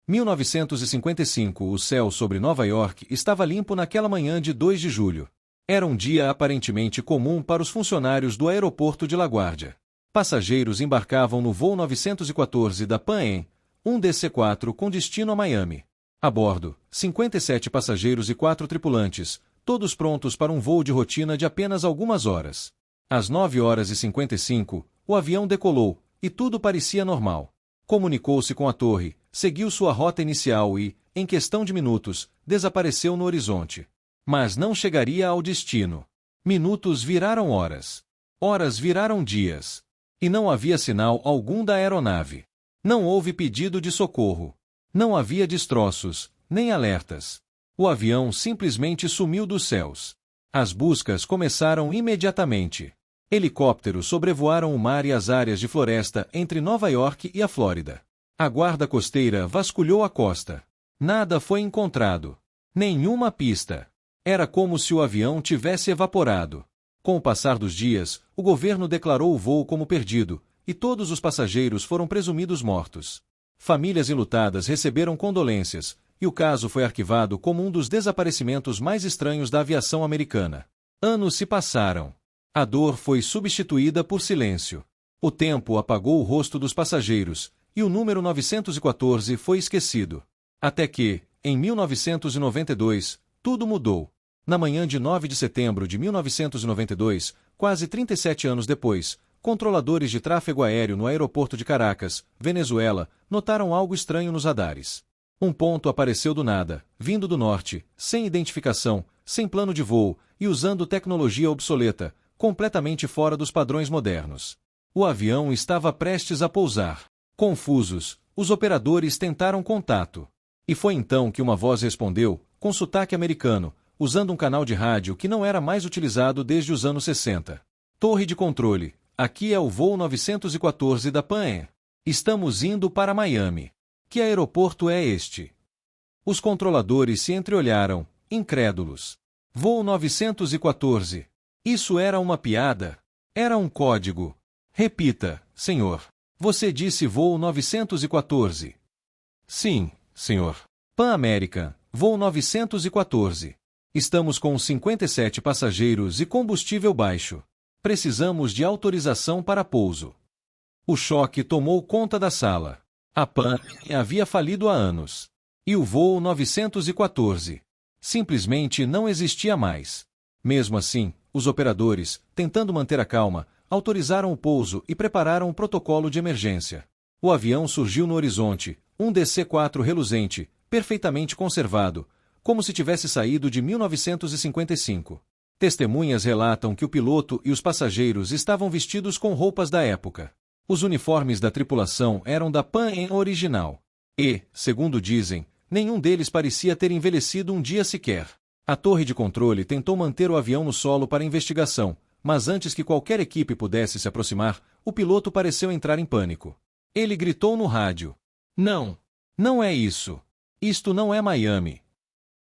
1955. O céu sobre Nova York estava limpo naquela manhã de 2 de julho. Era um dia aparentemente comum para os funcionários do aeroporto de LaGuardia. Passageiros embarcavam no voo 914 da Pan Am, um DC-4 com destino a Miami. A bordo, 57 passageiros e 4 tripulantes, todos prontos para um voo de rotina de apenas algumas horas. Às 9h55, o avião decolou, e tudo parecia normal. Comunicou-se com a torre, seguiu sua rota inicial e, em questão de minutos, desapareceu no horizonte. Mas não chegaria ao destino. Minutos viraram horas. Horas viraram dias. E não havia sinal algum da aeronave. Não houve pedido de socorro. Não havia destroços, nem alertas. O avião simplesmente sumiu dos céus. As buscas começaram imediatamente. Helicópteros sobrevoaram o mar e as áreas de floresta entre Nova York e a Flórida. A guarda costeira vasculhou a costa. Nada foi encontrado. Nenhuma pista. Era como se o avião tivesse evaporado. Com o passar dos dias, o governo declarou o voo como perdido, e todos os passageiros foram presumidos mortos. Famílias enlutadas receberam condolências, e o caso foi arquivado como um dos desaparecimentos mais estranhos da aviação americana. Anos se passaram. A dor foi substituída por silêncio. O tempo apagou o rosto dos passageiros, e o número 914 foi esquecido. Até que, em 1992, tudo mudou. Na manhã de 9 de setembro de 1992, quase 37 anos depois, controladores de tráfego aéreo no aeroporto de Caracas, Venezuela, notaram algo estranho nos radares. Um ponto apareceu do nada, vindo do norte, sem identificação, sem plano de voo e usando tecnologia obsoleta, completamente fora dos padrões modernos. O avião estava prestes a pousar. Confusos, os operadores tentaram contato. E foi então que uma voz respondeu, com sotaque americano, usando um canal de rádio que não era mais utilizado desde os anos 60. Torre de controle, aqui é o voo 914 da Pan Am. Estamos indo para Miami. Que aeroporto é este? Os controladores se entreolharam, incrédulos. Voo 914. Isso era uma piada? Era um código. Repita, senhor. Você disse voo 914. Sim, senhor. Pan American, voo 914. Estamos com 57 passageiros e combustível baixo. Precisamos de autorização para pouso. O choque tomou conta da sala. A Pan havia falido há anos. E o voo 914 simplesmente não existia mais. Mesmo assim, os operadores, tentando manter a calma, autorizaram o pouso e prepararam o protocolo de emergência. O avião surgiu no horizonte, um DC-4 reluzente, perfeitamente conservado, como se tivesse saído de 1955. Testemunhas relatam que o piloto e os passageiros estavam vestidos com roupas da época. Os uniformes da tripulação eram da Pan Am original. E, segundo dizem, nenhum deles parecia ter envelhecido um dia sequer. A torre de controle tentou manter o avião no solo para investigação, mas antes que qualquer equipe pudesse se aproximar, o piloto pareceu entrar em pânico. Ele gritou no rádio: "Não! Não é isso! Isto não é Miami!"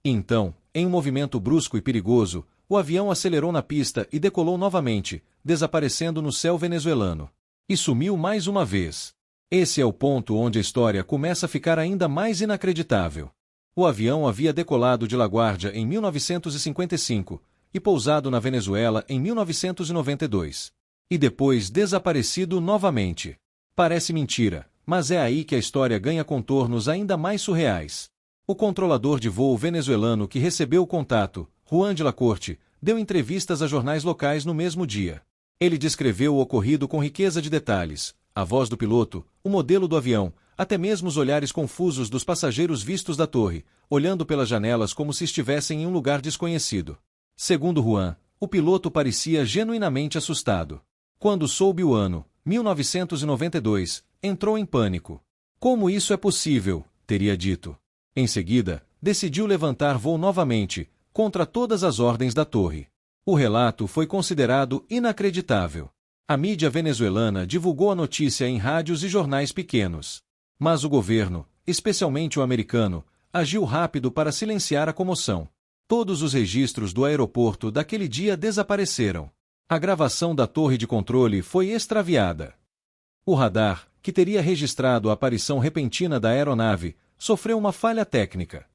Então, em um movimento brusco e perigoso, o avião acelerou na pista e decolou novamente, desaparecendo no céu venezuelano. E sumiu mais uma vez. Esse é o ponto onde a história começa a ficar ainda mais inacreditável. O avião havia decolado de LaGuardia em 1955 e pousado na Venezuela em 1992. E depois desaparecido novamente. Parece mentira, mas é aí que a história ganha contornos ainda mais surreais. O controlador de voo venezuelano que recebeu o contato, Juan de la Corte, deu entrevistas a jornais locais no mesmo dia. Ele descreveu o ocorrido com riqueza de detalhes, a voz do piloto, o modelo do avião, até mesmo os olhares confusos dos passageiros vistos da torre, olhando pelas janelas como se estivessem em um lugar desconhecido. Segundo Juan, o piloto parecia genuinamente assustado. Quando soube o ano, 1992, entrou em pânico. Como isso é possível? Teria dito. Em seguida, decidiu levantar voo novamente, contra todas as ordens da torre. O relato foi considerado inacreditável. A mídia venezuelana divulgou a notícia em rádios e jornais pequenos. Mas o governo, especialmente o americano, agiu rápido para silenciar a comoção. Todos os registros do aeroporto daquele dia desapareceram. A gravação da torre de controle foi extraviada. O radar, que teria registrado a aparição repentina da aeronave, sofreu uma falha técnica.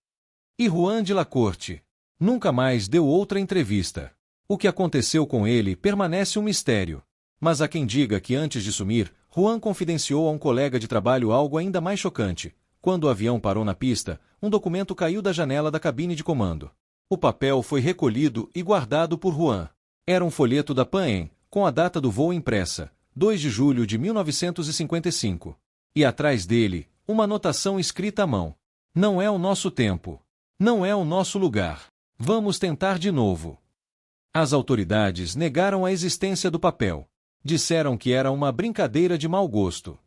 E Juan de la Corte nunca mais deu outra entrevista. O que aconteceu com ele permanece um mistério. Mas há quem diga que antes de sumir, Juan confidenciou a um colega de trabalho algo ainda mais chocante. Quando o avião parou na pista, um documento caiu da janela da cabine de comando. O papel foi recolhido e guardado por Juan. Era um folheto da Pan Am, com a data do voo impressa, 2 de julho de 1955. E atrás dele, uma anotação escrita à mão. Não é o nosso tempo. Não é o nosso lugar. Vamos tentar de novo. As autoridades negaram a existência do papel. Disseram que era uma brincadeira de mau gosto.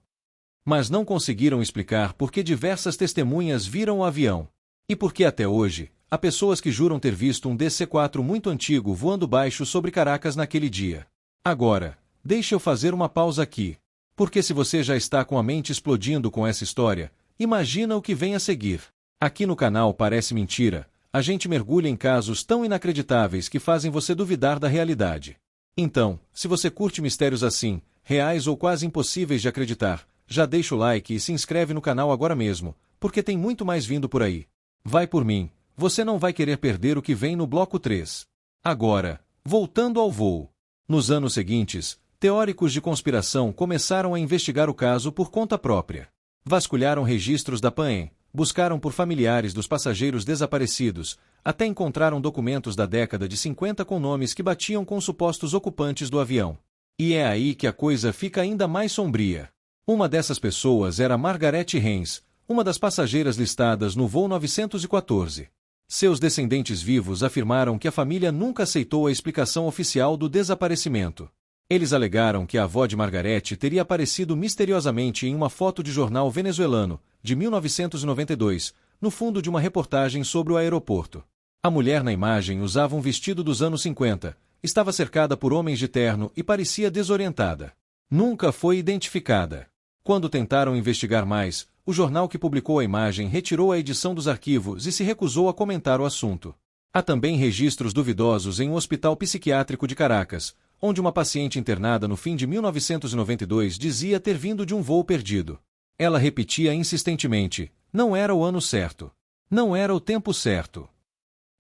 Mas não conseguiram explicar por que diversas testemunhas viram o avião. E por que até hoje, há pessoas que juram ter visto um DC-4 muito antigo voando baixo sobre Caracas naquele dia. Agora, deixe eu fazer uma pausa aqui. Porque se você já está com a mente explodindo com essa história, imagina o que vem a seguir. Aqui no canal Parece Mentira, a gente mergulha em casos tão inacreditáveis que fazem você duvidar da realidade. Então, se você curte mistérios assim, reais ou quase impossíveis de acreditar, já deixa o like e se inscreve no canal agora mesmo, porque tem muito mais vindo por aí. Vai por mim, você não vai querer perder o que vem no bloco 3. Agora, voltando ao voo. Nos anos seguintes, teóricos de conspiração começaram a investigar o caso por conta própria. Vasculharam registros da Pan Am, buscaram por familiares dos passageiros desaparecidos, até encontraram documentos da década de 50 com nomes que batiam com supostos ocupantes do avião. E é aí que a coisa fica ainda mais sombria. Uma dessas pessoas era Margaret Haynes, uma das passageiras listadas no voo 914. Seus descendentes vivos afirmaram que a família nunca aceitou a explicação oficial do desaparecimento. Eles alegaram que a avó de Margaret teria aparecido misteriosamente em uma foto de jornal venezuelano, de 1992, no fundo de uma reportagem sobre o aeroporto. A mulher na imagem usava um vestido dos anos 50, estava cercada por homens de terno e parecia desorientada. Nunca foi identificada. Quando tentaram investigar mais, o jornal que publicou a imagem retirou a edição dos arquivos e se recusou a comentar o assunto. Há também registros duvidosos em um hospital psiquiátrico de Caracas, onde uma paciente internada no fim de 1992 dizia ter vindo de um voo perdido. Ela repetia insistentemente: não era o ano certo. Não era o tempo certo.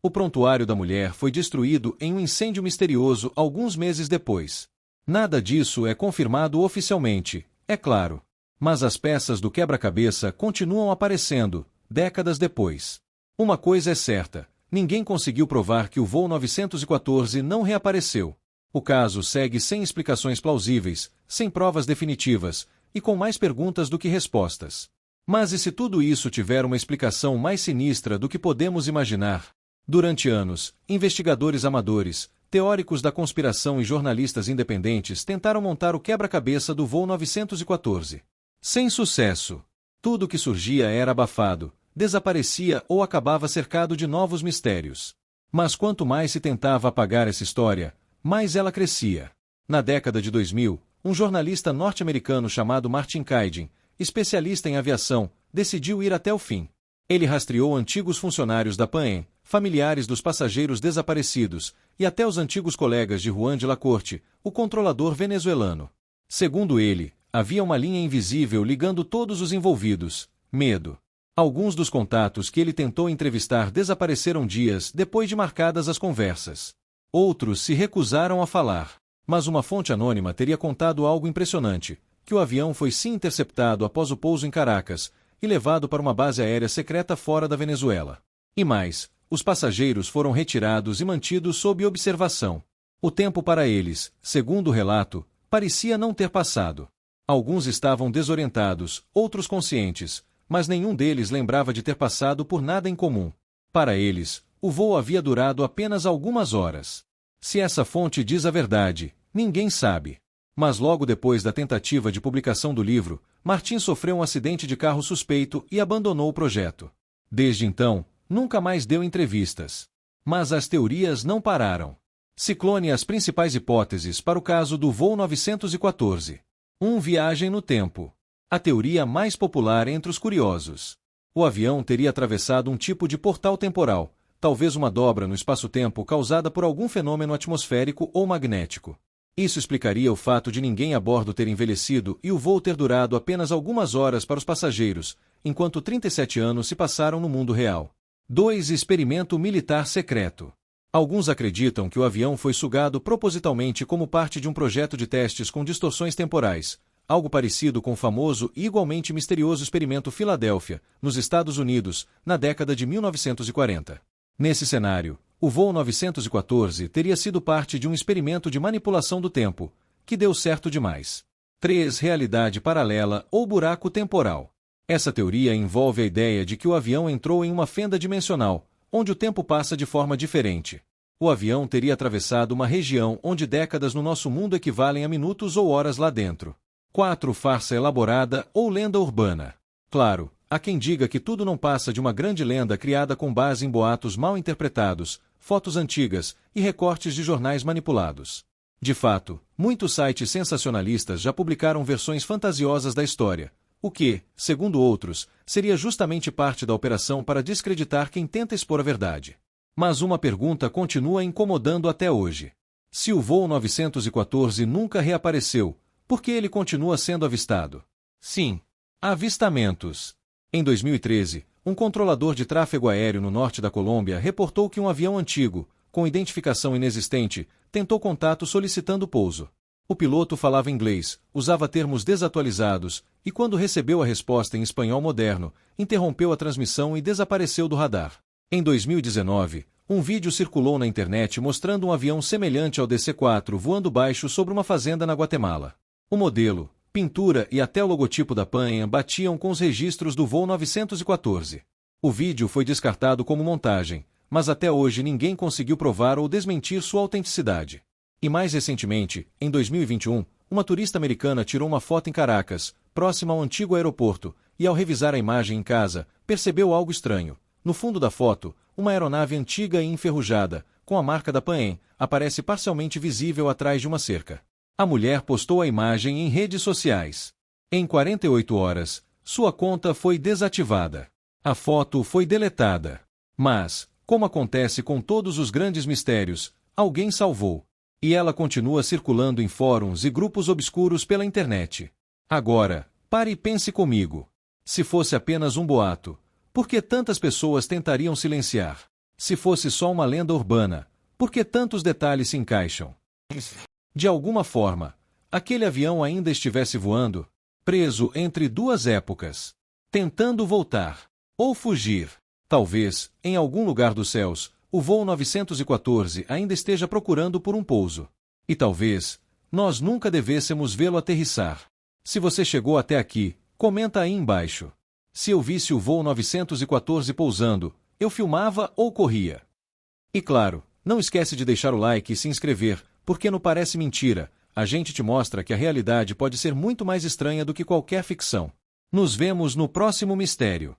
O prontuário da mulher foi destruído em um incêndio misterioso alguns meses depois. Nada disso é confirmado oficialmente, é claro. Mas as peças do quebra-cabeça continuam aparecendo, décadas depois. Uma coisa é certa: ninguém conseguiu provar que o voo 914 não reapareceu. O caso segue sem explicações plausíveis, sem provas definitivas, e com mais perguntas do que respostas. Mas e se tudo isso tiver uma explicação mais sinistra do que podemos imaginar? Durante anos, investigadores amadores, teóricos da conspiração e jornalistas independentes tentaram montar o quebra-cabeça do voo 914. Sem sucesso. Tudo que surgia era abafado, desaparecia ou acabava cercado de novos mistérios. Mas quanto mais se tentava apagar essa história, mais ela crescia. Na década de 2000, um jornalista norte-americano chamado Martin Kaidin, especialista em aviação, decidiu ir até o fim. Ele rastreou antigos funcionários da Pan Am, familiares dos passageiros desaparecidos, e até os antigos colegas de Juan de la Corte, o controlador venezuelano. Segundo ele, havia uma linha invisível ligando todos os envolvidos: medo. Alguns dos contatos que ele tentou entrevistar desapareceram dias depois de marcadas as conversas. Outros se recusaram a falar. Mas uma fonte anônima teria contado algo impressionante: que o avião foi sim interceptado após o pouso em Caracas e levado para uma base aérea secreta fora da Venezuela. E mais, os passageiros foram retirados e mantidos sob observação. O tempo para eles, segundo o relato, parecia não ter passado. Alguns estavam desorientados, outros conscientes, mas nenhum deles lembrava de ter passado por nada em comum. Para eles, o voo havia durado apenas algumas horas. Se essa fonte diz a verdade, ninguém sabe. Mas logo depois da tentativa de publicação do livro, Martin sofreu um acidente de carro suspeito e abandonou o projeto. Desde então, nunca mais deu entrevistas. Mas as teorias não pararam. Ciclone as principais hipóteses para o caso do voo 914. Viagem no tempo. A teoria mais popular entre os curiosos. O avião teria atravessado um tipo de portal temporal, talvez uma dobra no espaço-tempo causada por algum fenômeno atmosférico ou magnético. Isso explicaria o fato de ninguém a bordo ter envelhecido e o voo ter durado apenas algumas horas para os passageiros, enquanto 37 anos se passaram no mundo real. 2. Experimento militar secreto. Alguns acreditam que o avião foi sugado propositalmente como parte de um projeto de testes com distorções temporais, algo parecido com o famoso e igualmente misterioso experimento Filadélfia, nos Estados Unidos, na década de 1940. Nesse cenário, o voo 914 teria sido parte de um experimento de manipulação do tempo, que deu certo demais. 3. Realidade paralela ou buraco temporal. Essa teoria envolve a ideia de que o avião entrou em uma fenda dimensional, onde o tempo passa de forma diferente. O avião teria atravessado uma região onde décadas no nosso mundo equivalem a minutos ou horas lá dentro. 4. Farsa elaborada ou lenda urbana. Claro, há quem diga que tudo não passa de uma grande lenda criada com base em boatos mal interpretados, fotos antigas e recortes de jornais manipulados. De fato, muitos sites sensacionalistas já publicaram versões fantasiosas da história, o que, segundo outros, seria justamente parte da operação para descreditar quem tenta expor a verdade. Mas uma pergunta continua incomodando até hoje. Se o voo 914 nunca reapareceu, por que ele continua sendo avistado? Sim, avistamentos. Em 2013, um controlador de tráfego aéreo no norte da Colômbia reportou que um avião antigo, com identificação inexistente, tentou contato solicitando pouso. O piloto falava inglês, usava termos desatualizados e, quando recebeu a resposta em espanhol moderno, interrompeu a transmissão e desapareceu do radar. Em 2019, um vídeo circulou na internet mostrando um avião semelhante ao DC-4 voando baixo sobre uma fazenda na Guatemala. O modelo, pintura e até o logotipo da Pan Am batiam com os registros do voo 914. O vídeo foi descartado como montagem, mas até hoje ninguém conseguiu provar ou desmentir sua autenticidade. E mais recentemente, em 2021, uma turista americana tirou uma foto em Caracas, próxima ao antigo aeroporto, e ao revisar a imagem em casa, percebeu algo estranho. No fundo da foto, uma aeronave antiga e enferrujada, com a marca da Pan Am, aparece parcialmente visível atrás de uma cerca. A mulher postou a imagem em redes sociais. Em 48 horas, sua conta foi desativada. A foto foi deletada. Mas, como acontece com todos os grandes mistérios, alguém salvou. E ela continua circulando em fóruns e grupos obscuros pela internet. Agora, pare e pense comigo. Se fosse apenas um boato, por que tantas pessoas tentariam silenciar? Se fosse só uma lenda urbana, por que tantos detalhes se encaixam? De alguma forma, aquele avião ainda estivesse voando, preso entre duas épocas, tentando voltar, ou fugir. Talvez, em algum lugar dos céus, o voo 914 ainda esteja procurando por um pouso. E talvez, nós nunca devêssemos vê-lo aterrissar. Se você chegou até aqui, comenta aí embaixo. Se eu visse o voo 914 pousando, eu filmava ou corria? E claro, não esquece de deixar o like e se inscrever, porque no Parece Mentira, a gente te mostra que a realidade pode ser muito mais estranha do que qualquer ficção. Nos vemos no próximo mistério.